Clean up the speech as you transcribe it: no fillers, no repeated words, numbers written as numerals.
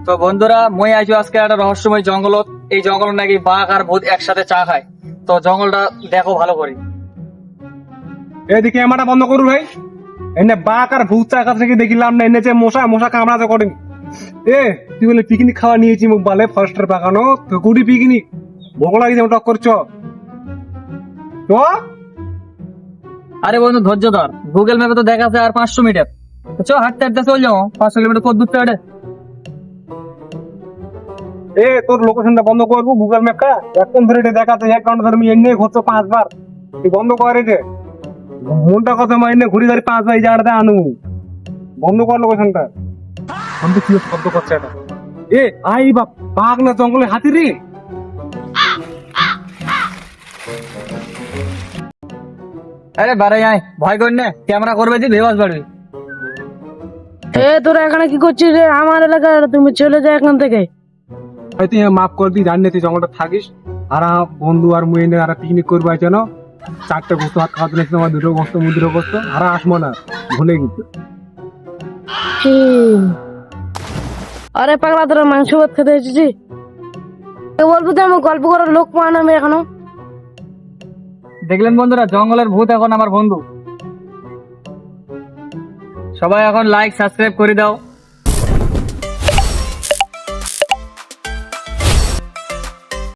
তো বন্ধুরা মই আইছো আজকে একটা রহস্যময় জঙ্গলত। এই জঙ্গল নাকি বাঘ আর ভূত একসাথে চা খায়। তো জঙ্গলটা দেখো ভালো করে। এদিকে ক্যামেরাটা বন্ধ করু ভাই। এনে বাঘ আর ভূত চাকা থেকে দেখিলাম না, এনে যে মশা মশা কামড়াতে করেন। তুই বলে পিকনিক খাওয়া নিয়েছি মুখ বালে ফরেস্টার বাগানো তো কুড়ি পিকনিক ভোগ লাগে যেমন টক করছো তো। আরে বন্ধু ধৈর্য ধর, গুগল ম্যাপে তো দেখাচ্ছে আর 500 মিটার। তো চো হাঁটতে হাঁটতে চল যাও, 500 কিলোমিটার কত দূর থেকে। তোর লোকেশনটা বন্ধ করবো গুগল ম্যাপটা এখন ধরে এটা দেখাচ্ছে 1 ঘন্টা ধরে আমি এনে ঘুরছো 5 বার। তুই বন্ধ কর রে, মনটা কথা মা এনে ঘুরি ধরে 5 বার এই জায়গাটা আনু। বন্ধ কর লোকেশনটা। বন্ধু কি শব্দ করছে এটা? আই বাপ, বাঘ না জঙ্গলে হাতি রে। আরে বাড়াই আয়, ভয় কর না, ক্যামেরা করবে যে ভেবাস বাড়বি। তোরা এখানে কি করছিস রে? আমার এলাকা, তুমি চলে যাও এখান থেকে। তুই মাফ কর দিই, জানি না তুই জঙ্গলটা থাকিস। আর বন্ধু আর মুই এনে আর পিকনিক করবো যেন 4টে গোস্ত ভাত খাওয়াতে নিয়েছিল, আমার 2টো গোস্ত মুদ্র গোস্ত আর আসবো না, ভুলে গেছি। আরে পাগলা, তোরা মাংস ভাত খেতে এসেছি? বলবো তো আমার গল্প করার লোক পাওয়া না আমি এখনো। দেখলেন বন্ধুরা, জঙ্গলের ভূত এখন আমার বন্ধু। সবাই এখন লাইক সাবস্ক্রাইব করে দাও।